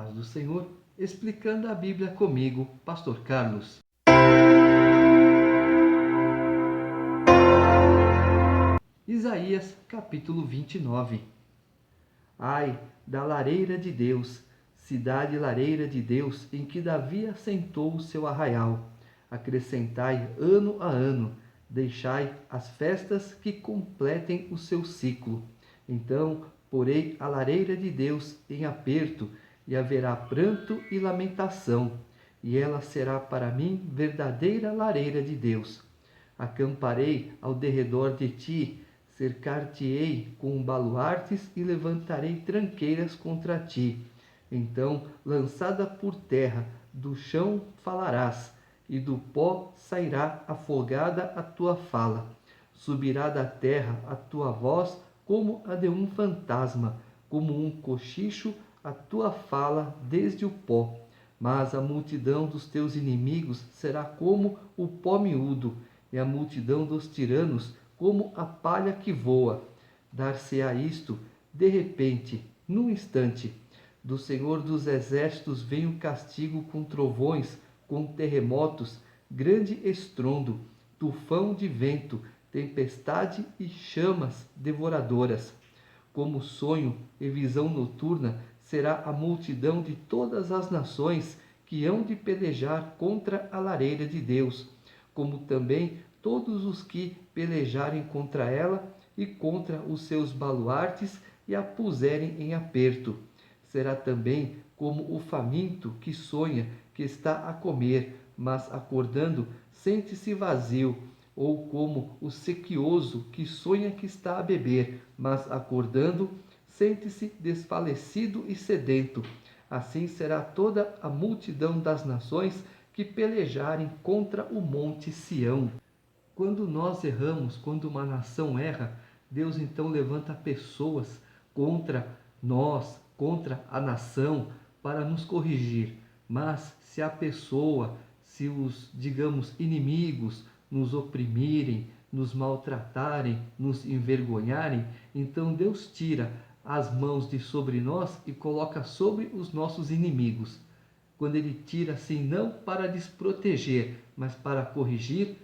paz do Senhor, explicando a Bíblia comigo, Pastor Carlos. Isaías capítulo 29. Ai da lareira de Deus, cidade lareira de Deus, em que Davi assentou o seu arraial. Acrescentai ano a ano, deixai as festas que completem o seu ciclo. Então porei a lareira de Deus em aperto, e haverá pranto e lamentação, e ela será para mim verdadeira lareira de Deus. Acamparei ao derredor de ti, cercar-te-ei com baluartes e levantarei tranqueiras contra ti. Então, lançada por terra, do chão falarás, e do pó sairá afogada a tua fala. Subirá da terra a tua voz como a de um fantasma, como um cochicho a tua fala desde o pó. Mas a multidão dos teus inimigos será como o pó miúdo, e a multidão dos tiranos como a palha que voa. Dar-se-á isto de repente, num instante. Do Senhor dos exércitos vem o castigo com trovões, com terremotos, grande estrondo, tufão de vento, tempestade e chamas devoradoras. Como sonho e visão noturna será a multidão de todas as nações que hão de pelejar contra a lareira de Deus, como também todos os que pelejarem contra ela e contra os seus baluartes e a puserem em aperto. Será também como o faminto que sonha que está a comer, mas acordando sente-se vazio, ou como o sequioso que sonha que está a beber, mas acordando sente-se desfalecido e sedento. Assim será toda a multidão das nações que pelejarem contra o monte Sião. Quando nós erramos, quando uma nação erra, Deus então levanta pessoas contra nós, contra a nação, para nos corrigir. Mas se a pessoa, se os, digamos, inimigos nos oprimirem, nos maltratarem, nos envergonharem, então Deus tira as mãos de sobre nós e coloca sobre os nossos inimigos. Quando ele tira assim, não para desproteger, mas para corrigir,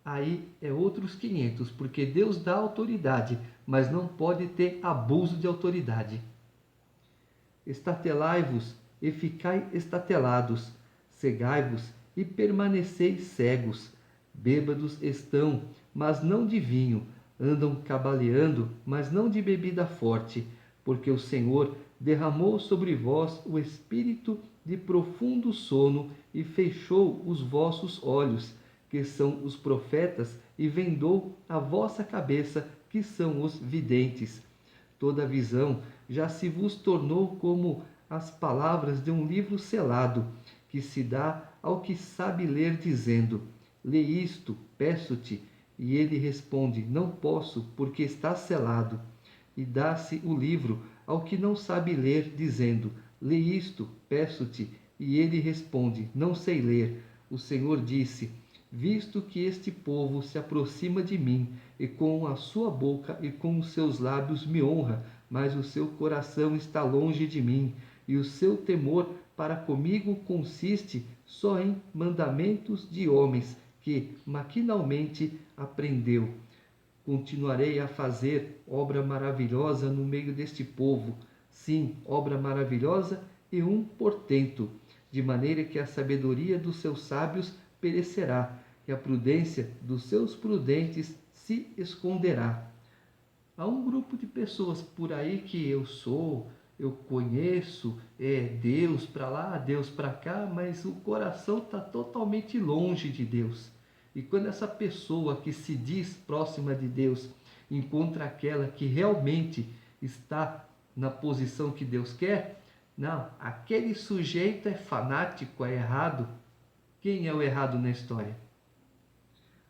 aí é outros 500, porque Deus dá autoridade, mas não pode ter abuso de autoridade. Estatelai-vos e ficai estatelados, cegai-vos e permaneceis cegos. Bêbados estão, mas não de vinho, andam cabaleando, mas não de bebida forte, porque o Senhor derramou sobre vós o espírito de profundo sono e fechou os vossos olhos, que são os profetas, e vendou a vossa cabeça, que são os videntes. Toda visão já se vos tornou como as palavras de um livro selado, que se dá ao que sabe ler, dizendo: lê isto, peço-te. E ele responde: não posso, porque está selado. E dá-se o livro ao que não sabe ler, dizendo: lê isto, peço-te. E ele responde: não sei ler. O Senhor disse: visto que este povo se aproxima de mim, e com a sua boca e com os seus lábios me honra, mas o seu coração está longe de mim, e o seu temor para comigo consiste só em mandamentos de homens que maquinalmente aprendeu. Continuarei a fazer obra maravilhosa no meio deste povo, sim, obra maravilhosa e um portento, de maneira que a sabedoria dos seus sábios perecerá, e a prudência dos seus prudentes se esconderá. Há um grupo de pessoas por aí que eu conheço, Deus para lá, Deus para cá, mas o coração está totalmente longe de Deus. E quando essa pessoa que se diz próxima de Deus encontra aquela que realmente está na posição que Deus quer, não, aquele sujeito é fanático, é errado. Quem é o errado na história?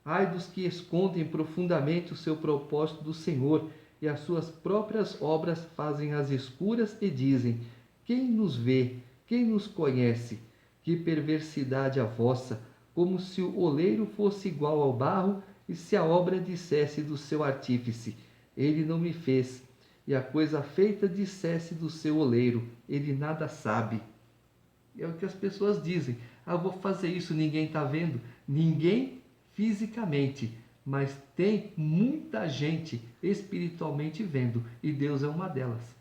Ai dos que escondem profundamente o seu propósito do Senhor, e as suas próprias obras fazem às escuras e dizem: quem nos vê? Quem nos conhece? Que perversidade a vossa! Como se o oleiro fosse igual ao barro, e se a obra dissesse do seu artífice: ele não me fez, e a coisa feita dissesse do seu oleiro: ele nada sabe. É o que as pessoas dizem. Ah, eu vou fazer isso, ninguém está vendo. Ninguém fisicamente, mas tem muita gente espiritualmente vendo, e Deus é uma delas.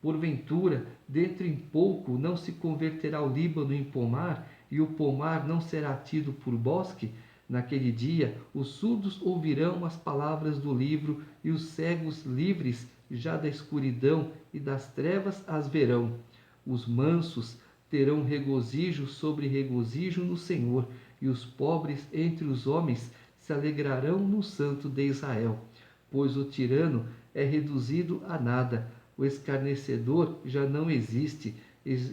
Porventura, dentro em pouco não se converterá o Líbano em pomar, e o pomar não será tido por bosque? Naquele dia, os surdos ouvirão as palavras do livro, e os cegos livres já da escuridão e das trevas as verão. Os mansos terão regozijo sobre regozijo no Senhor, e os pobres entre os homens se alegrarão no Santo de Israel. Pois o tirano é reduzido a nada, o escarnecedor já não existe,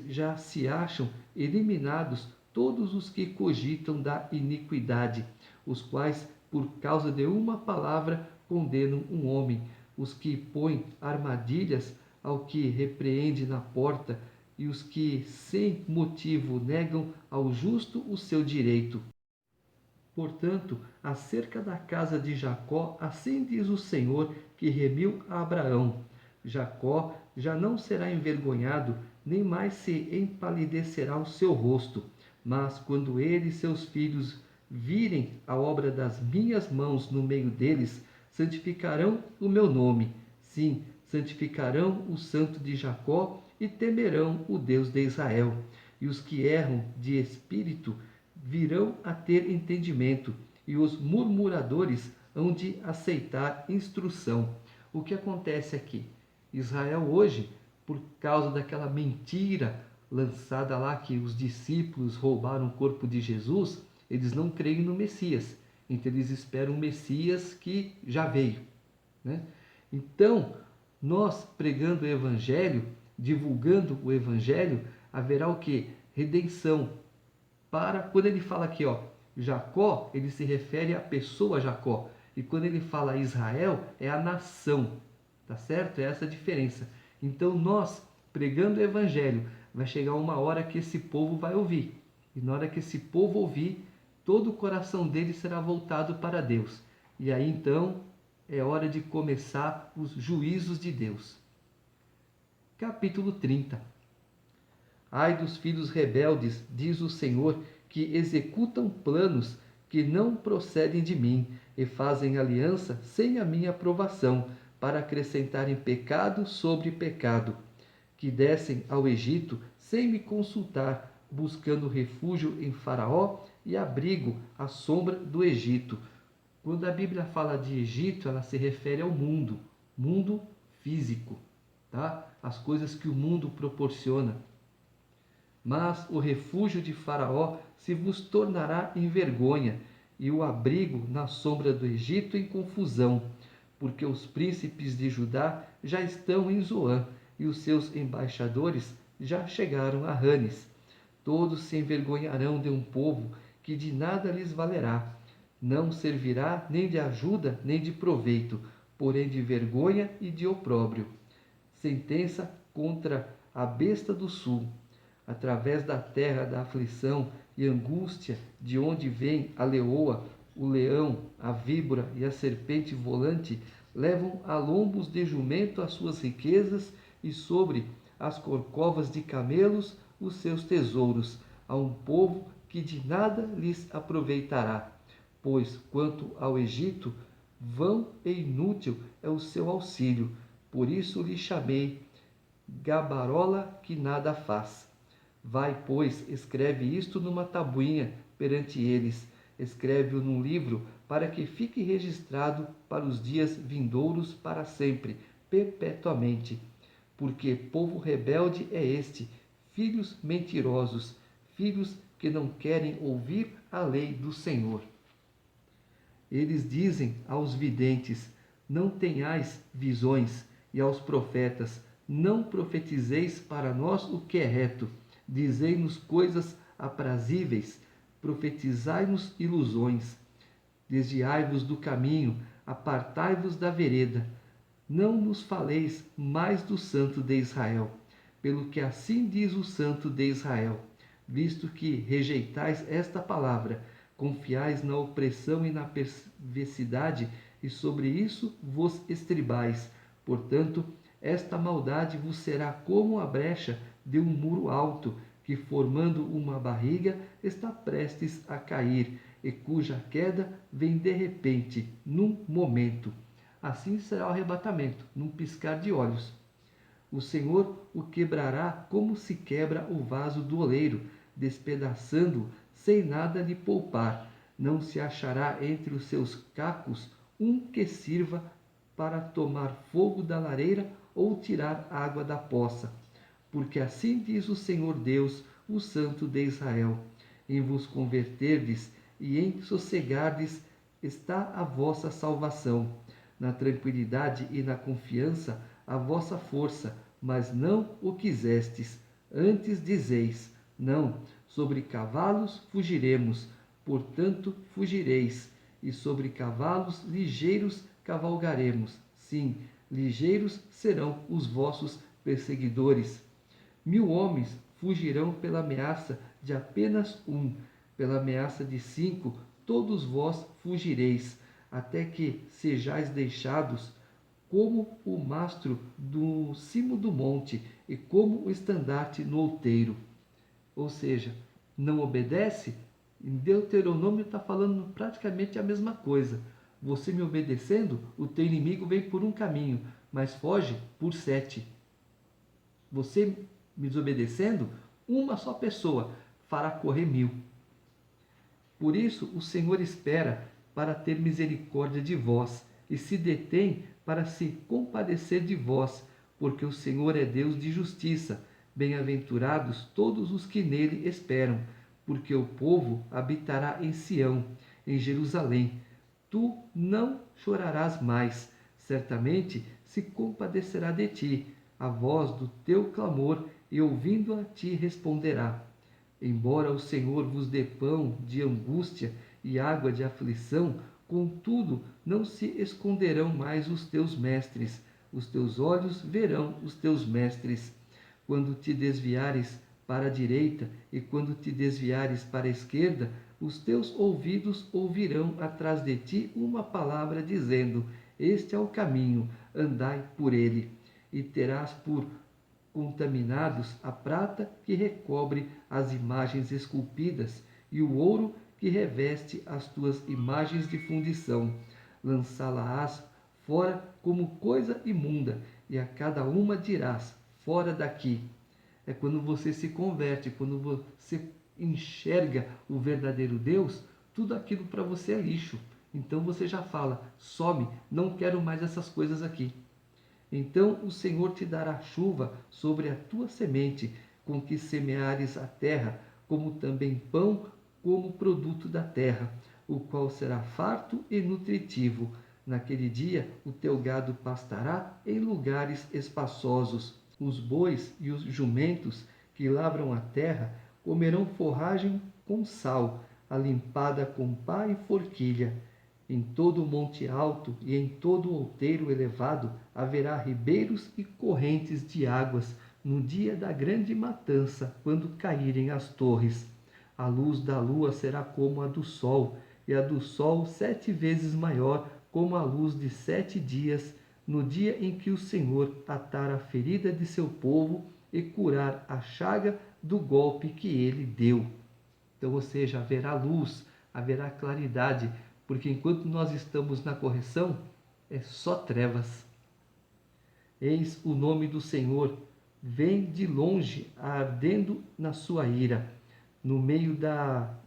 já se acham eliminados todos os que cogitam da iniquidade, os quais, por causa de uma palavra, condenam um homem, os que põem armadilhas ao que repreende na porta, e os que, sem motivo, negam ao justo o seu direito. Portanto, acerca da casa de Jacó, assim diz o Senhor, que remiu a Abraão: Jacó já não será envergonhado, nem mais se empalidecerá o seu rosto. Mas quando ele e seus filhos virem a obra das minhas mãos no meio deles, santificarão o meu nome. Sim, santificarão o Santo de Jacó e temerão o Deus de Israel. E os que erram de espírito virão a ter entendimento, e os murmuradores hão de aceitar instrução. O que acontece aqui? Israel hoje, por causa daquela mentira lançada lá que os discípulos roubaram o corpo de Jesus, eles não creem no Messias. Então eles esperam o Messias que já veio, né? Então, nós pregando o Evangelho, divulgando o Evangelho, haverá o que? Redenção. Quando ele fala aqui, ó, Jacó, ele se refere à pessoa Jacó. E quando ele fala Israel, é a nação. Tá certo? É essa a diferença. Então nós, pregando o Evangelho, vai chegar uma hora que esse povo vai ouvir. E na hora que esse povo ouvir, todo o coração dele será voltado para Deus. E aí então é hora de começar os juízos de Deus. Capítulo 30. Ai dos filhos rebeldes, diz o Senhor, que executam planos que não procedem de mim e fazem aliança sem a minha aprovação, para acrescentarem pecado sobre pecado, que descem ao Egito sem me consultar, buscando refúgio em Faraó e abrigo à sombra do Egito. Quando a Bíblia fala de Egito, ela se refere ao mundo físico, tá? As coisas que o mundo proporciona. Mas o refúgio de Faraó se vos tornará em vergonha, e o abrigo na sombra do Egito em confusão, porque os príncipes de Judá já estão em Zoã, e os seus embaixadores já chegaram a Ranes. Todos se envergonharão de um povo que de nada lhes valerá. Não servirá nem de ajuda nem de proveito, porém de vergonha e de opróbrio. Sentença contra a besta do sul. Através da terra da aflição e angústia, de onde vem a leoa, o leão, a víbora e a serpente volante, levam a lombos de jumento as suas riquezas, e sobre as corcovas de camelos os seus tesouros, a um povo que de nada lhes aproveitará. Pois, quanto ao Egito, vão e inútil é o seu auxílio, por isso lhe chamei gabarola que nada faz. Vai, pois, escreve isto numa tabuinha perante eles, escreve-o num livro, para que fique registrado para os dias vindouros para sempre, perpetuamente. Porque povo rebelde é este, filhos mentirosos, filhos que não querem ouvir a lei do Senhor. Eles dizem aos videntes: não tenhais visões, e aos profetas: não profetizeis para nós o que é reto. Dizei-nos coisas aprazíveis, profetizai-nos ilusões. Desviai-vos do caminho, apartai-vos da vereda. Não nos faleis mais do Santo de Israel, pelo que assim diz o Santo de Israel: visto que rejeitais esta palavra, confiais na opressão e na perversidade, e sobre isso vos estribais. Portanto, esta maldade vos será como a brecha de um muro alto, que formando uma barriga está prestes a cair, e cuja queda vem de repente, num momento. Assim será o arrebatamento, num piscar de olhos. O Senhor o quebrará como se quebra o vaso do oleiro, despedaçando-o sem nada lhe poupar. Não se achará entre os seus cacos um que sirva para tomar fogo da lareira ou tirar água da poça. Porque assim diz o Senhor Deus, o Santo de Israel: em vos converterdes e em sossegardes está a vossa salvação. Na tranquilidade e na confiança a vossa força, mas não o quisestes. Antes dizeis: não, sobre cavalos fugiremos, portanto fugireis, e sobre cavalos ligeiros cavalgaremos. Sim, ligeiros serão os vossos perseguidores. 1000 homens fugirão pela ameaça de apenas um, pela ameaça de 5, todos vós fugireis, até que sejais deixados como o mastro do cimo do monte e como o estandarte no outeiro. Ou seja, não obedece? Em Deuteronômio está falando praticamente a mesma coisa. Você me obedecendo, o teu inimigo vem por um caminho, mas foge por 7. Você me desobedecendo, uma só pessoa fará correr 1000. Por isso o Senhor espera para ter misericórdia de vós, e se detém para se compadecer de vós, porque o Senhor é Deus de justiça. Bem-aventurados todos os que nele esperam, porque o povo habitará em Sião, em Jerusalém. Tu não chorarás mais, certamente se compadecerá de ti, a voz do teu clamor, e ouvindo a ti responderá. Embora o Senhor vos dê pão de angústia e água de aflição, contudo não se esconderão mais os teus mestres, os teus olhos verão os teus mestres. Quando te desviares para a direita e quando te desviares para a esquerda, os teus ouvidos ouvirão atrás de ti uma palavra dizendo: este é o caminho, andai por ele. E terás por contaminados a prata que recobre as imagens esculpidas e o ouro que reveste as tuas imagens de fundição. Lançá-la-ás fora como coisa imunda, e a cada uma dirás: fora daqui. É quando você se converte, quando você enxerga o verdadeiro Deus, tudo aquilo para você é lixo. Então você já fala: some, não quero mais essas coisas aqui. Então o Senhor te dará chuva sobre a tua semente, com que semeares a terra, como também pão como produto da terra, o qual será farto e nutritivo. Naquele dia o teu gado pastará em lugares espaçosos. Os bois e os jumentos que lavram a terra comerão forragem com sal, alimpada com pá e forquilha. Em todo o monte alto e em todo o outeiro elevado haverá ribeiros e correntes de águas no dia da grande matança, quando caírem as torres. A luz da lua será como a do sol, e a do sol 7 vezes maior, como a luz de 7 dias, no dia em que o Senhor atar a ferida de seu povo e curar a chaga do golpe que ele deu. Então, ou seja, haverá luz, haverá claridade, porque enquanto nós estamos na correção, é só trevas. Eis o nome do Senhor, vem de longe, ardendo na sua ira. No meio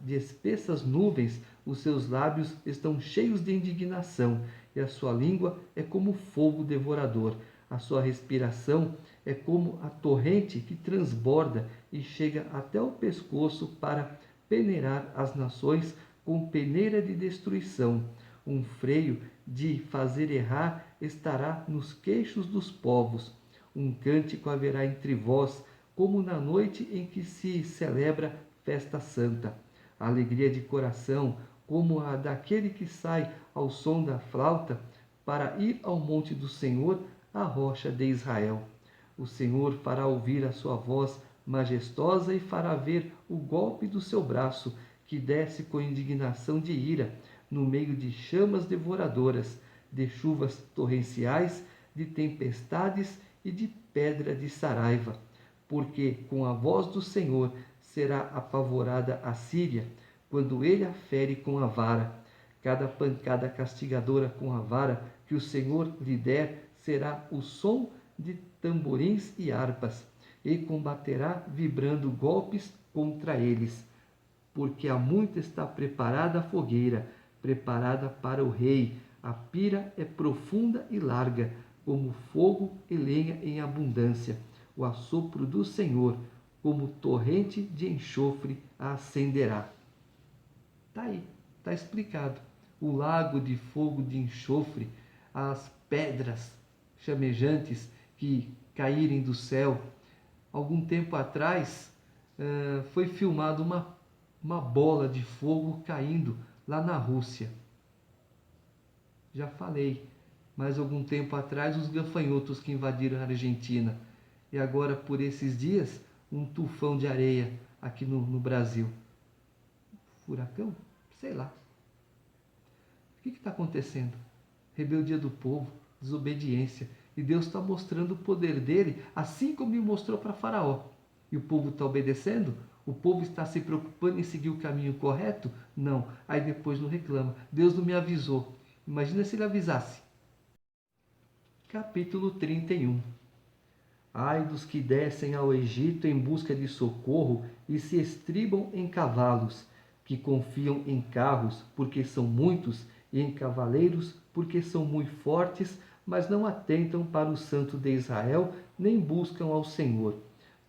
de espessas nuvens, os seus lábios estão cheios de indignação, e a sua língua é como fogo devorador. A sua respiração é como a torrente que transborda e chega até o pescoço para peneirar as nações com peneira de destruição. Um freio de fazer errar estará nos queixos dos povos. Um cântico haverá entre vós, como na noite em que se celebra festa santa. A alegria de coração, como a daquele que sai ao som da flauta, para ir ao monte do Senhor, a rocha de Israel. O Senhor fará ouvir a sua voz majestosa e fará ver o golpe do seu braço, que desce com indignação de ira, no meio de chamas devoradoras, de chuvas torrenciais, de tempestades e de pedra de saraiva. porque com a voz do Senhor será apavorada a Síria, quando ele a fere com a vara. Cada pancada castigadora com a vara que o Senhor lhe der será o som de tamborins e harpas, e combaterá vibrando golpes contra eles. Porque há muito está preparada a fogueira, preparada para o rei. A pira é profunda e larga, como fogo e lenha em abundância. O assopro do Senhor, como torrente de enxofre, a acenderá. Está aí, está explicado. O lago de fogo de enxofre, as pedras chamejantes que caírem do céu. Algum tempo atrás foi filmado uma bola de fogo caindo lá na Rússia. Já falei, mas algum tempo atrás os gafanhotos que invadiram a Argentina. E agora, por esses dias, um tufão de areia aqui no Brasil. Furacão? Sei lá. O que está acontecendo? Rebeldia do povo, desobediência. E Deus está mostrando o poder dele, assim como ele mostrou para Faraó. E o povo está obedecendo? O povo está se preocupando em seguir o caminho correto? Não. Aí depois não reclama. Deus não me avisou. Imagina se ele avisasse. Capítulo 31. Ai dos que descem ao Egito em busca de socorro e se estribam em cavalos, que confiam em carros, porque são muitos, e em cavaleiros, porque são muito fortes, mas não atentam para o Santo de Israel, nem buscam ao Senhor.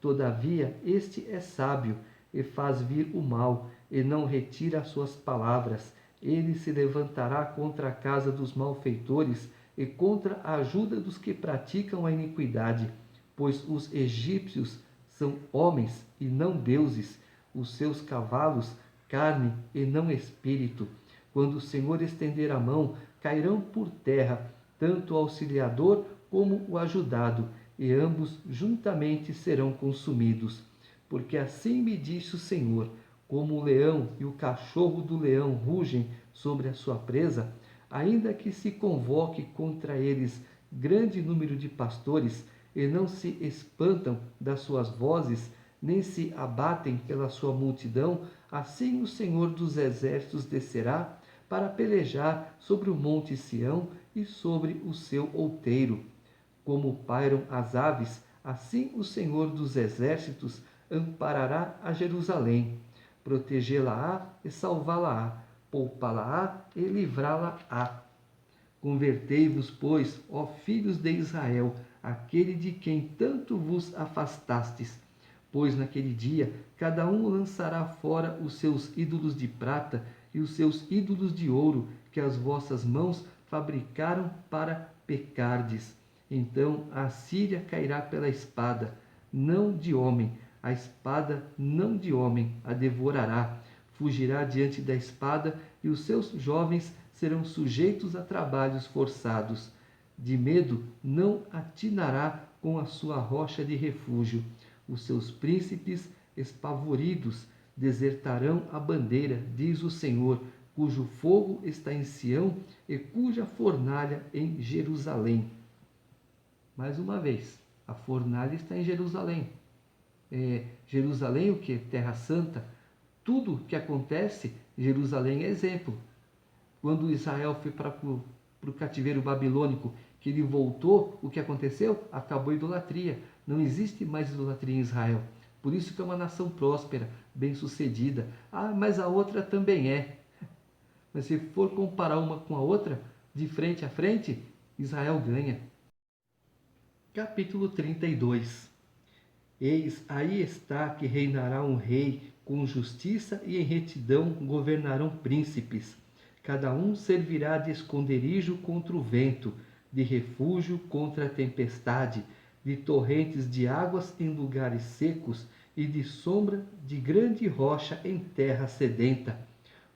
Todavia, este é sábio, e faz vir o mal, e não retira as suas palavras. Ele se levantará contra a casa dos malfeitores, e contra a ajuda dos que praticam a iniquidade. Pois os egípcios são homens e não deuses, os seus cavalos carne e não espírito. Quando o Senhor estender a mão, cairão por terra, tanto o auxiliador como o ajudado, e ambos juntamente serão consumidos. Porque assim me disse o Senhor: como o leão e o cachorro do leão rugem sobre a sua presa, ainda que se convoque contra eles grande número de pastores, e não se espantam das suas vozes, nem se abatem pela sua multidão, assim o Senhor dos exércitos descerá para pelejar sobre o monte Sião e sobre o seu outeiro. Como pairam as aves, assim o Senhor dos exércitos amparará a Jerusalém. Protegê-la-á e salvá-la-á, poupá-la-á e livrá-la-á. Convertei-vos, pois, ó filhos de Israel, aquele de quem tanto vos afastastes. Pois naquele dia cada um lançará fora os seus ídolos de prata e os seus ídolos de ouro que as vossas mãos fabricaram para pecardes. Então a Síria cairá pela espada, não de homem, a espada não de homem a devorará. Fugirá diante da espada e os seus jovens serão sujeitos a trabalhos forçados. De medo não atinará com a sua rocha de refúgio. Os seus príncipes espavoridos desertarão a bandeira, diz o Senhor, cujo fogo está em Sião e cuja fornalha em Jerusalém. Mais uma vez, a fornalha está em Jerusalém. Jerusalém, o que? Terra Santa. Tudo que acontece, Jerusalém é exemplo. Quando Israel foi para o cativeiro babilônico, que ele voltou, o que aconteceu? Acabou a idolatria. Não existe mais idolatria em Israel. Por isso que é uma nação próspera, bem-sucedida. Ah, mas a outra também é. Mas se for comparar uma com a outra, de frente a frente, Israel ganha. Capítulo 32. Eis, aí está que reinará um rei, com justiça e em retidão governarão príncipes. Cada um servirá de esconderijo contra o vento, de refúgio contra a tempestade, de torrentes de águas em lugares secos e de sombra de grande rocha em terra sedenta.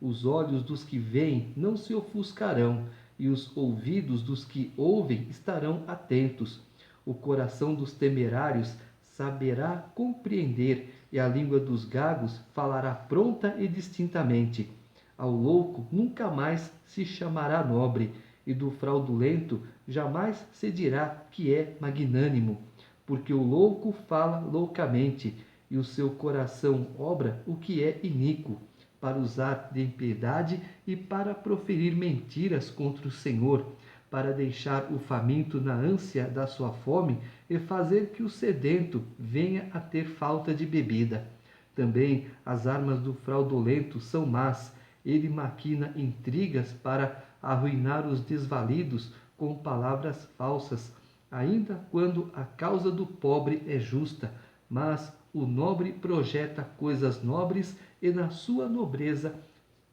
Os olhos dos que veem não se ofuscarão, e os ouvidos dos que ouvem estarão atentos. O coração dos temerários saberá compreender, e a língua dos gagos falará pronta e distintamente. Ao louco nunca mais se chamará nobre, e do fraudulento jamais se dirá que é magnânimo. porque o louco fala loucamente, e o seu coração obra o que é iníquo, para usar de impiedade e para proferir mentiras contra o Senhor, para deixar o faminto na ânsia da sua fome e fazer que o sedento venha a ter falta de bebida. Também as armas do fraudulento são más. Ele maquina intrigas para arruinar os desvalidos com palavras falsas, ainda quando a causa do pobre é justa. Mas o nobre projeta coisas nobres e na sua nobreza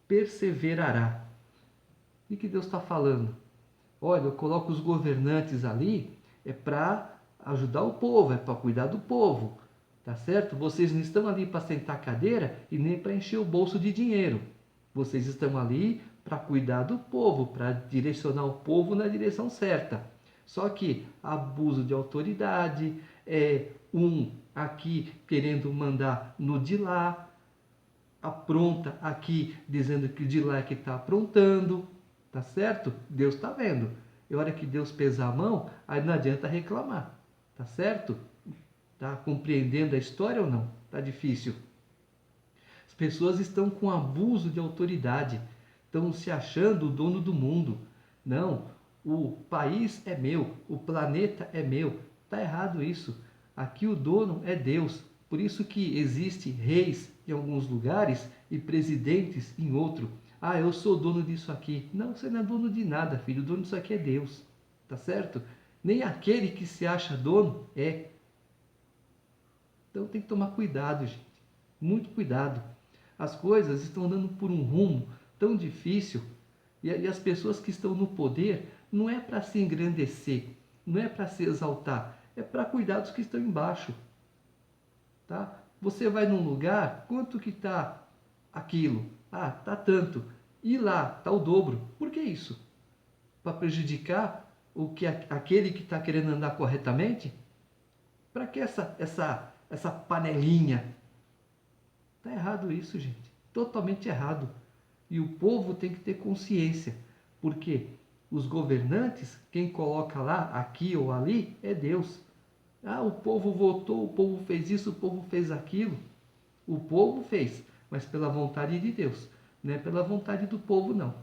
perseverará. E que Deus está falando? Olha, eu coloco os governantes ali, é para ajudar o povo, é para cuidar do povo. Tá certo? Vocês não estão ali para sentar a cadeira e nem para encher o bolso de dinheiro. Vocês estão ali para cuidar do povo, para direcionar o povo na direção certa. Só que abuso de autoridade, um aqui querendo mandar no de lá, apronta aqui dizendo que o de lá é que está aprontando. Tá certo? Deus está vendo. E a hora que Deus pesar a mão, aí não adianta reclamar. Tá certo? Tá compreendendo a história ou não? Tá difícil. As pessoas estão com abuso de autoridade. Estão se achando o dono do mundo. Não, o país é meu, o planeta é meu. Tá errado isso. Aqui o dono é Deus. Por isso que existe reis em alguns lugares e presidentes em outro. Ah, eu sou dono disso aqui. Não, você não é dono de nada, filho. O dono disso aqui é Deus. Tá certo? Nem aquele que se acha dono é. Então tem que tomar cuidado, gente. Muito cuidado. As coisas estão andando por um rumo tão difícil e as pessoas que estão no poder não é para se engrandecer, não é para se exaltar, é para cuidar dos que estão embaixo. Tá? Você vai num lugar, quanto que está aquilo? Ah, tá tanto. E lá está o dobro. Por que isso? Para prejudicar aquele que está querendo andar corretamente? Para que essa panelinha? Está errado isso, gente. Totalmente errado. E o povo tem que ter consciência. Porque os governantes, quem coloca lá, aqui ou ali, é Deus. Ah, o povo votou, o povo fez isso, o povo fez aquilo. O povo fez, mas pela vontade de Deus. Não é pela vontade do povo, não.